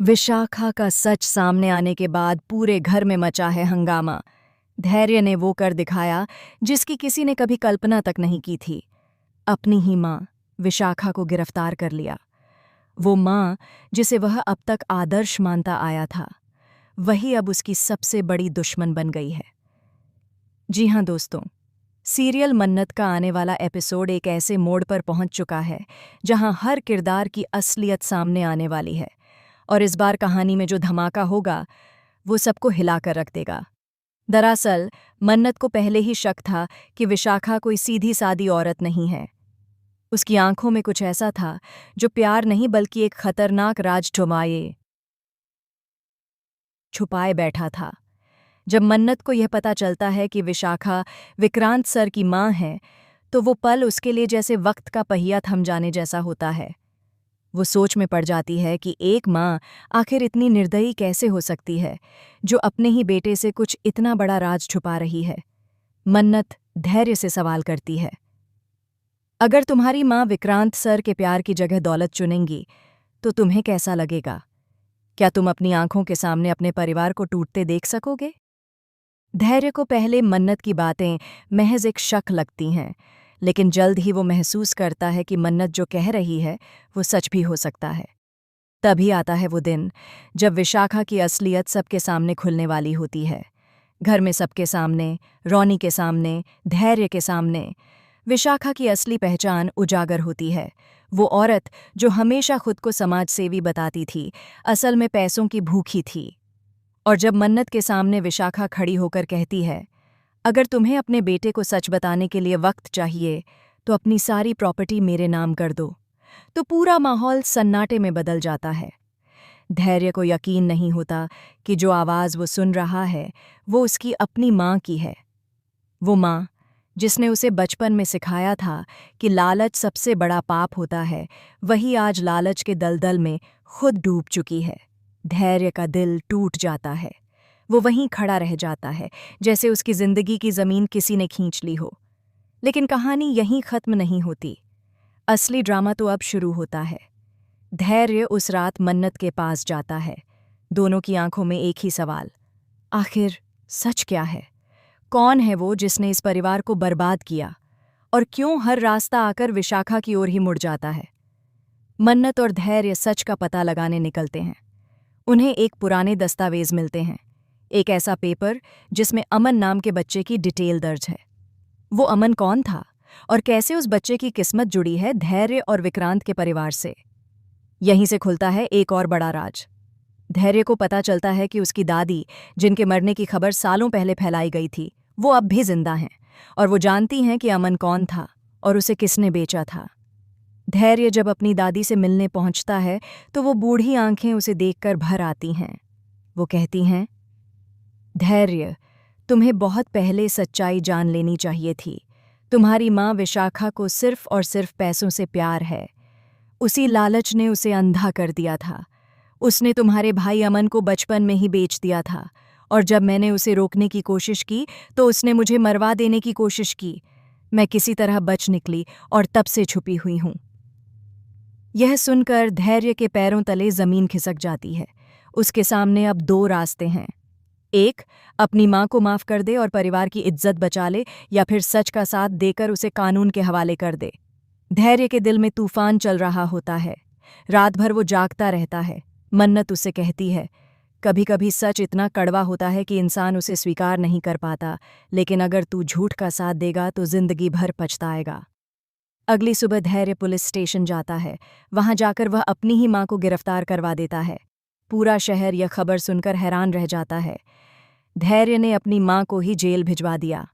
विशाखा का सच सामने आने के बाद पूरे घर में मचा है हंगामा। धैर्य ने वो कर दिखाया जिसकी किसी ने कभी कल्पना तक नहीं की थी। अपनी ही माँ विशाखा को गिरफ्तार कर लिया। वो माँ जिसे वह अब तक आदर्श मानता आया था, वही अब उसकी सबसे बड़ी दुश्मन बन गई है। जी हाँ दोस्तों, सीरियल मन्नत का आने वाला एपिसोड एक ऐसे मोड़ पर पहुंच चुका है जहां हर किरदार की असलियत सामने आने वाली है। और इस बार कहानी में जो धमाका होगा वो सबको हिलाकर रख देगा। दरअसल मन्नत को पहले ही शक था कि विशाखा कोई सीधी सादी औरत नहीं है। उसकी आंखों में कुछ ऐसा था जो प्यार नहीं बल्कि एक खतरनाक राज छुपाए बैठा था। जब मन्नत को यह पता चलता है कि विशाखा विक्रांत सर की मां है, तो वो पल उसके लिए जैसे वक्त का पहिया थम जाने जैसा होता है। वो सोच में पड़ जाती है कि एक माँ आखिर इतनी निर्दयी कैसे हो सकती है, जो अपने ही बेटे से कुछ इतना बड़ा राज छुपा रही है। मन्नत धैर्य से सवाल करती है, अगर तुम्हारी माँ विक्रांत सर के प्यार की जगह दौलत चुनेंगी तो तुम्हें कैसा लगेगा? क्या तुम अपनी आंखों के सामने अपने परिवार को टूटते देख सकोगे? धैर्य को पहले मन्नत की बातें महज एक शक लगती हैं, लेकिन जल्द ही वो महसूस करता है कि मन्नत जो कह रही है वो सच भी हो सकता है। तभी आता है वो दिन जब विशाखा की असलियत सबके सामने खुलने वाली होती है। घर में सबके सामने, रोनी के सामने, धैर्य के सामने विशाखा की असली पहचान उजागर होती है। वो औरत जो हमेशा खुद को समाजसेवी बताती थी, असल में पैसों की भूखी थी। और जब मन्नत के सामने विशाखा खड़ी होकर कहती है, अगर तुम्हें अपने बेटे को सच बताने के लिए वक्त चाहिए तो अपनी सारी प्रॉपर्टी मेरे नाम कर दो, तो पूरा माहौल सन्नाटे में बदल जाता है। धैर्य को यकीन नहीं होता कि जो आवाज़ वो सुन रहा है वो उसकी अपनी माँ की है। वो माँ जिसने उसे बचपन में सिखाया था कि लालच सबसे बड़ा पाप होता है, वही आज लालच के दलदल में खुद डूब चुकी है। धैर्य का दिल टूट जाता है। वो वहीं खड़ा रह जाता है, जैसे उसकी जिंदगी की जमीन किसी ने खींच ली हो। लेकिन कहानी यहीं खत्म नहीं होती। असली ड्रामा तो अब शुरू होता है। धैर्य उस रात मन्नत के पास जाता है। दोनों की आंखों में एक ही सवाल, आखिर सच क्या है? कौन है वो जिसने इस परिवार को बर्बाद किया, और क्यों हर रास्ता आकर विशाखा की ओर ही मुड़ जाता है? मन्नत और धैर्य सच का पता लगाने निकलते हैं। उन्हें एक पुराने दस्तावेज मिलते हैं, एक ऐसा पेपर जिसमें अमन नाम के बच्चे की डिटेल दर्ज है। वो अमन कौन था और कैसे उस बच्चे की किस्मत जुड़ी है धैर्य और विक्रांत के परिवार से? यहीं से खुलता है एक और बड़ा राज। धैर्य को पता चलता है कि उसकी दादी, जिनके मरने की खबर सालों पहले फैलाई गई थी, वो अब भी जिंदा हैं, और वो जानती हैं कि अमन कौन था और उसे किसने बेचा था। धैर्य जब अपनी दादी से मिलने पहुंचता है तो वो बूढ़ी आंखें उसे देखकर भर आती हैं। वो कहती हैं, धैर्य, तुम्हें बहुत पहले सच्चाई जान लेनी चाहिए थी। तुम्हारी माँ विशाखा को सिर्फ और सिर्फ पैसों से प्यार है। उसी लालच ने उसे अंधा कर दिया था। उसने तुम्हारे भाई अमन को बचपन में ही बेच दिया था, और जब मैंने उसे रोकने की कोशिश की तो उसने मुझे मरवा देने की कोशिश की। मैं किसी तरह बच निकली और तब से छुपी हुई हूँ। यह सुनकर धैर्य के पैरों तले जमीन खिसक जाती है। उसके सामने अब दो रास्ते हैं। एक, अपनी माँ को माफ कर दे और परिवार की इज्जत बचा ले, या फिर सच का साथ देकर उसे कानून के हवाले कर दे। धैर्य के दिल में तूफान चल रहा होता है। रात भर वो जागता रहता है। मन्नत उसे कहती है, कभी कभी सच इतना कड़वा होता है कि इंसान उसे स्वीकार नहीं कर पाता, लेकिन अगर तू झूठ का साथ देगा तो जिंदगी भर पछताएगा। अगली सुबह धैर्य पुलिस स्टेशन जाता है। वहां जाकर वह अपनी ही माँ को गिरफ्तार करवा देता है। पूरा शहर यह खबर सुनकर हैरान रह जाता है। धैर्य ने अपनी माँ को ही जेल भिजवा दिया।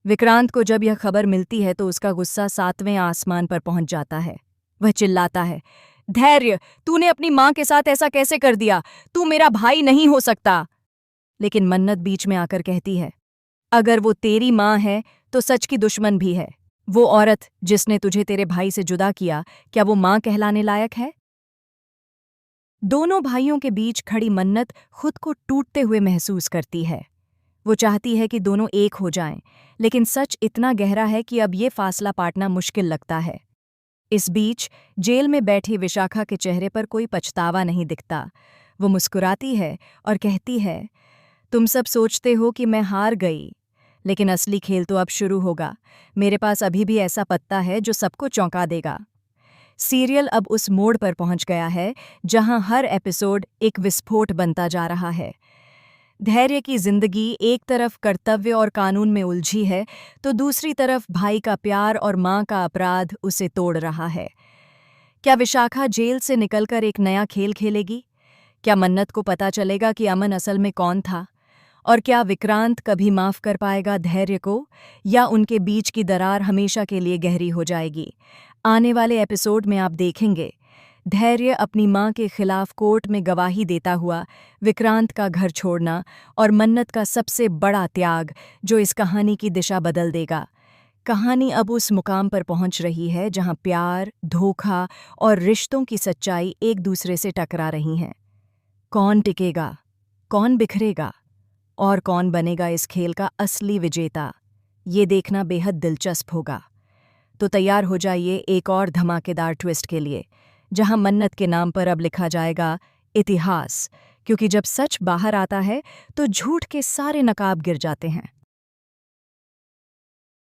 विक्रांत को जब यह खबर मिलती है तो उसका गुस्सा 7वें आसमान पर पहुंच जाता है। वह चिल्लाता है, धैर्य, तूने अपनी माँ के साथ ऐसा कैसे कर दिया? तू मेरा भाई नहीं हो सकता। लेकिन मन्नत बीच में आकर कहती है, अगर वो तेरी माँ है तो सच की दुश्मन भी है। वो औरत जिसने तुझे तेरे भाई से जुदा किया, क्या वो माँ कहलाने लायक है? दोनों भाइयों के बीच खड़ी मन्नत खुद को टूटते हुए महसूस करती है। वो चाहती है कि दोनों एक हो जाएं, लेकिन सच इतना गहरा है कि अब ये फासला पाटना मुश्किल लगता है। इस बीच जेल में बैठी विशाखा के चेहरे पर कोई पछतावा नहीं दिखता। वो मुस्कुराती है और कहती है, तुम सब सोचते हो कि मैं हार गई, लेकिन असली खेल तो अब शुरू होगा। मेरे पास अभी भी ऐसा पत्ता है जो सबको चौंका देगा। सीरियल अब उस मोड़ पर पहुंच गया है जहां हर एपिसोड एक विस्फोट बनता जा रहा है। धैर्य की जिंदगी एक तरफ कर्तव्य और कानून में उलझी है, तो दूसरी तरफ भाई का प्यार और मां का अपराध उसे तोड़ रहा है। क्या विशाखा जेल से निकलकर एक नया खेल खेलेगी? क्या मन्नत को पता चलेगा कि अमन असल में कौन था? और क्या विक्रांत कभी माफ कर पाएगा धैर्य को, या उनके बीच की दरार हमेशा के लिए गहरी हो जाएगी? आने वाले एपिसोड में आप देखेंगे धैर्य अपनी मां के खिलाफ कोर्ट में गवाही देता हुआ विक्रांत का घर छोड़ना, और मन्नत का सबसे बड़ा त्याग जो इस कहानी की दिशा बदल देगा। कहानी अब उस मुकाम पर पहुंच रही है जहां प्यार, धोखा और रिश्तों की सच्चाई एक दूसरे से टकरा रही हैं। कौन टिकेगा, कौन बिखरेगा, और कौन बनेगा इस खेल का असली विजेता, ये देखना बेहद दिलचस्प होगा। तो तैयार हो जाइए एक और धमाकेदार ट्विस्ट के लिए, जहां मन्नत के नाम पर अब लिखा जाएगा इतिहास, क्योंकि जब सच बाहर आता है तो झूठ के सारे नकाब गिर जाते हैं।